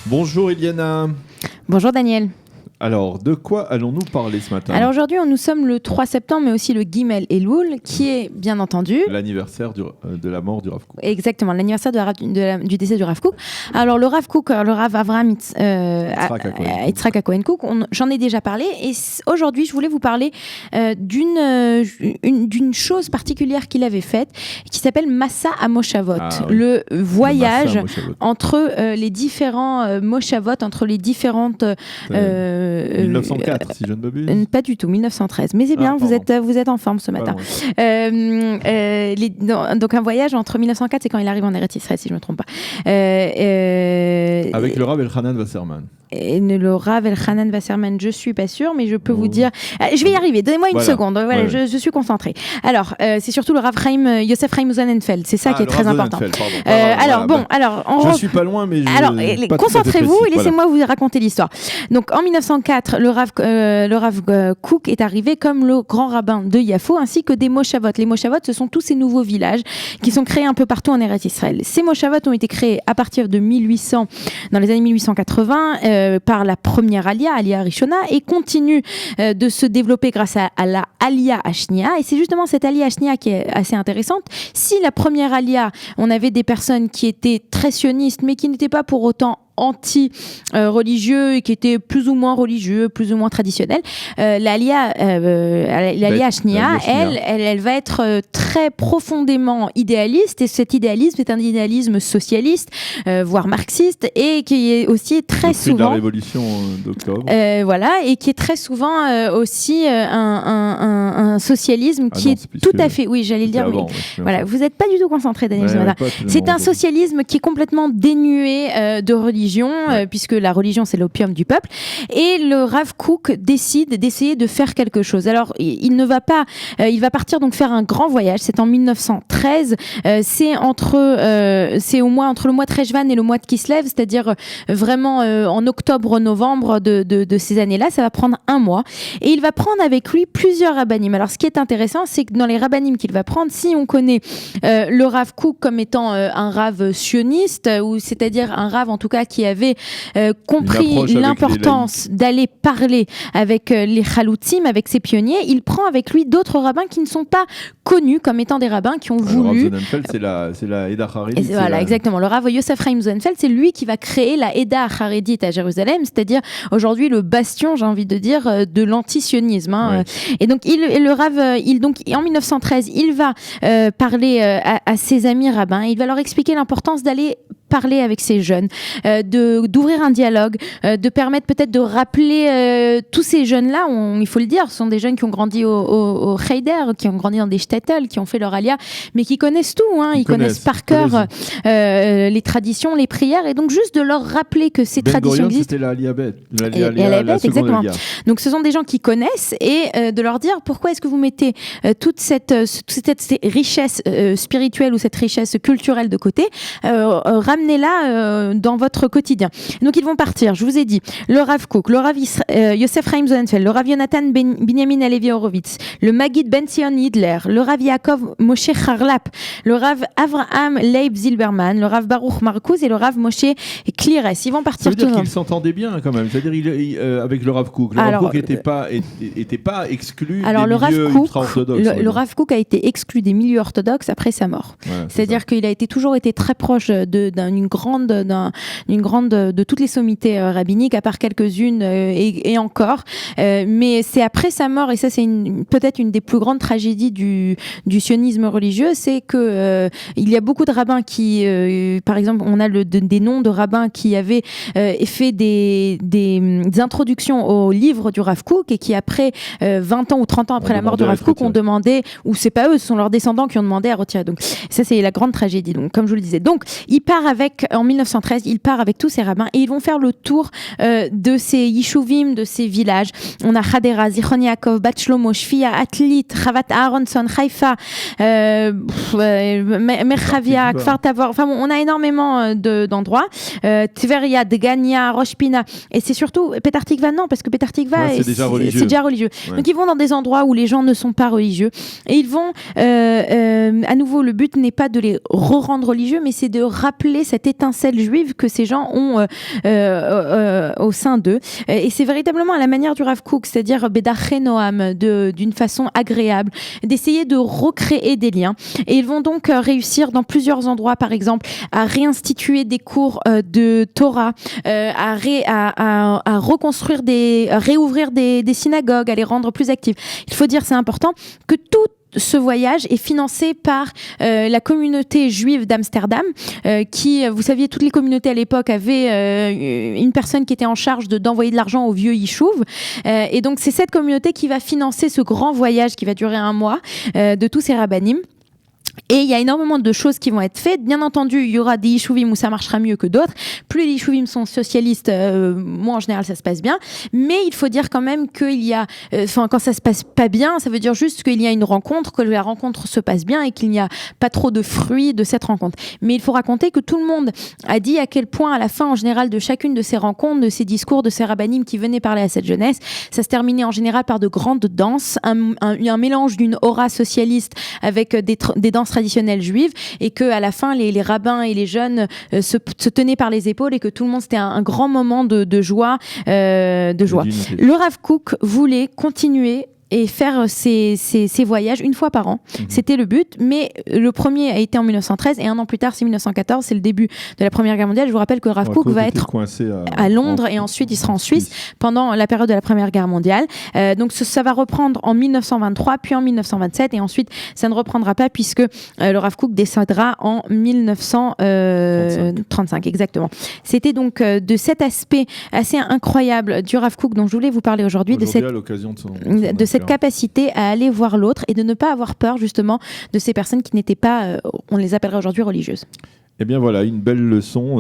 Bonjour Iliana. Bonjour Daniel. Alors, de quoi allons-nous parler ce matin ? Alors aujourd'hui, nous sommes le 3 septembre, mais aussi le Gimel Elul, qui est bien entendu l'anniversaire de la mort du Rav Kook. Exactement, l'anniversaire du décès du Rav Kook. Alors le Rav Kook, le Rav Avraham Yitzhak HaKohen Kook, j'en ai déjà parlé, et aujourd'hui, je voulais vous parler d'une chose particulière qu'il avait faite, qui s'appelle Massa à Moshavot, le voyage entre les différents Moshavot, entre les différentes... 1904, si je ne m'abuse. Pas du tout, 1913. Mais c'est bien, vous êtes en forme ce matin. Donc un voyage entre 1904, c'est quand il arrive en Eretz Israël, si je ne me trompe pas. Avec le Rav Elchanan Wasserman. Le Rav Elchanan Wasserman, je suis pas sûre, mais je peux vous dire... je vais y arriver, donnez-moi une seconde. Voilà, je suis concentrée. Alors, c'est surtout le Rav Yosef Chaim Sonnenfeld, c'est ça qui est très important. Je suis pas loin, mais concentrez-vous et laissez-moi vous raconter l'histoire. Donc, en 1904, le Rav Kook est arrivé comme le grand rabbin de Yafo, ainsi que des Moshavot. Les Moshavot, ce sont tous ces nouveaux villages qui sont créés un peu partout en Eretz Israël. Ces Moshavot ont été créés à partir de 1800, dans les années 1880, par la première Aliyah Rishona, et continuent de se développer grâce à la Aliyah Ashnia. Et c'est justement cette Aliyah Ashnia qui est assez intéressante. Si la première Aliyah, on avait des personnes qui étaient très sionistes, mais qui n'étaient pas pour autant anti-religieux et qui étaient plus ou moins religieux, plus ou moins traditionnels. L'Aliyah Ashnia, elle va être très profondément idéaliste, et cet idéalisme est un idéalisme socialiste, voire marxiste, et qui est aussi très souvent... de la révolution d'octobre. Voilà, et qui est très souvent aussi un socialisme qui est tout à fait... Oui, j'allais le dire. Avant, voilà, vous n'êtes pas du tout concentré, Daniel. C'est un socialisme qui est complètement dénué de religion, puisque la religion c'est l'opium du peuple, et le Rav Kook décide d'essayer de faire quelque chose. Alors il ne va pas, il va partir donc faire un grand voyage. C'est en 1913, c'est au mois entre le mois de Rejvan et le mois de Kislev, c'est-à-dire vraiment en octobre-novembre de ces années-là. Ça va prendre un mois, et il va prendre avec lui plusieurs rabbanim. Alors ce qui est intéressant, c'est que dans les rabbanim qu'il va prendre, si on connaît le Rav Kook comme étant un Rav sioniste, ou c'est-à-dire un Rav en tout cas qui avait compris l'importance d'aller parler avec les chaloutzim, avec ses pionniers, il prend avec lui d'autres rabbins qui ne sont pas connus comme étant des rabbins qui ont voulu... Le Rav Sonnenfeld, c'est la Eda Haredit. Voilà, exactement. Le Rav Yosef Chaim Sonnenfeld, c'est lui qui va créer la Eda Haredit à Jérusalem, c'est-à-dire aujourd'hui le bastion, j'ai envie de dire, de l'antisionisme. Et donc, en 1913, il va parler à ses amis rabbins, il va leur expliquer l'importance d'aller parler avec ces jeunes, d'ouvrir un dialogue, de permettre peut-être de rappeler tous ces jeunes-là, il faut le dire, ce sont des jeunes qui ont grandi au Heider, qui ont grandi dans des shtetl, qui ont fait leur alia, mais qui connaissent tout, ils connaissent par cœur les traditions, les prières, et donc juste de leur rappeler que ces traditions existent. C'était la Alia Bet. Exactement. Donc ce sont des gens qui connaissent, et de leur dire pourquoi est-ce que vous mettez toute cette richesse spirituelle ou cette richesse culturelle de côté, ramenez-la dans votre quotidien. Donc ils vont partir, je vous ai dit, le Rav Kook, le Rav Yosef Chaim Sonnenfeld, le Rav Yonatan Binyamin Halevi Horowitz, le Maggid Ben Zion Hidler, le Rav Yaakov Moshe Charlap, le Rav Avraham Leib Zilberman, le Rav Baruch Marcus et le Rav Moshe Klires. Ils vont partir tous. Ça veut dire qu'ils s'entendaient bien quand même. C'est-à-dire avec le Rav Kook. Le Rav Kook n'était pas exclu des milieux ultra-orthodoxes. Le Rav Kook a été exclu des milieux orthodoxes après sa mort. Ouais, c'est-à-dire qu'il a toujours été très proche d'une grande de toutes les sommités rabbiniques, à part quelques-unes et encore. Mais c'est après sa mort, et ça c'est peut-être une des plus grandes tragédies du sionisme religieux, c'est que il y a beaucoup de rabbins qui, par exemple, on a des noms de rabbins qui avaient fait des introductions au livre du Rav Kook, et qui après 20 ans ou 30 ans après la mort du Rav Kook ont demandé, ou c'est pas eux, ce sont leurs descendants qui ont demandé à retirer. Donc ça c'est la grande tragédie. Donc comme je vous le disais, donc en 1913, il part avec tous ces rabbins, et ils vont faire le tour de ces yishuvim, de ces villages. On a Hadera, Zichron Yaakov, Bat Shlomo, Shfia, Atlit, Chavat Aharonson, Haïfa, Merchavia, Kfar Tavor. Enfin bon, on a énormément d'endroits. Tveria, Degania, Rosh Pina, et c'est surtout Petar Tikva, non, parce que Petar Tikva c'est déjà religieux. Ouais. Donc ils vont dans des endroits où les gens ne sont pas religieux, et ils vont à nouveau, le but n'est pas de les re-rendre religieux, mais c'est de rappeler révéler cette étincelle juive que ces gens ont au sein d'eux. Et c'est véritablement à la manière du Rav Kook, c'est-à-dire Bedachei Noam, d'une façon agréable, d'essayer de recréer des liens. Et ils vont donc réussir dans plusieurs endroits, par exemple, à réinstituer des cours de Torah, à reconstruire à réouvrir des synagogues, à les rendre plus actives. Il faut dire, c'est important, que tout ce voyage est financé par la communauté juive d'Amsterdam, qui, vous saviez, toutes les communautés à l'époque avaient une personne qui était en charge d'envoyer de l'argent au vieux Yishuv. Et donc, c'est cette communauté qui va financer ce grand voyage qui va durer 1 mois de tous ces rabbanim. Et il y a énormément de choses qui vont être faites. Bien entendu, il y aura des yishuvim où ça marchera mieux que d'autres. Plus les yishuvim sont socialistes, moins en général ça se passe bien. Mais il faut dire quand même qu'il y a, quand ça se passe pas bien, ça veut dire juste qu'il y a une rencontre, que la rencontre se passe bien et qu'il n'y a pas trop de fruits de cette rencontre. Mais il faut raconter que tout le monde a dit à quel point, à la fin en général de chacune de ces rencontres, de ces discours, de ces rabbanim qui venaient parler à cette jeunesse, ça se terminait en général par de grandes danses, un mélange d'une aura socialiste avec des danses traditionnelles juives, et que à la fin les rabbins et les jeunes se tenaient par les épaules et que tout le monde, c'était un grand moment de joie. Le Rav Kook voulait continuer et faire ces voyages une fois par an. C'était le but, mais le premier a été en 1913 et 1 an plus tard, c'est 1914, c'est le début de la Première Guerre mondiale. Je vous rappelle que Rav Kook va être à Londres et ensuite il sera en Suisse pendant la période de la Première Guerre mondiale. Donc ça va reprendre en 1923, puis en 1927 et ensuite ça ne reprendra pas puisque le Rav Kook décédera en 1935. Exactement. C'était donc de cet aspect assez incroyable du Rav Kook dont je voulais vous parler aujourd'hui, de cette capacité à aller voir l'autre et de ne pas avoir peur justement de ces personnes qui n'étaient pas, on les appellerait aujourd'hui religieuses. Eh bien voilà, une belle leçon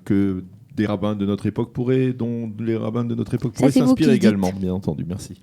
que dont les rabbins de notre époque pourraient s'inspirer également, bien entendu. Merci.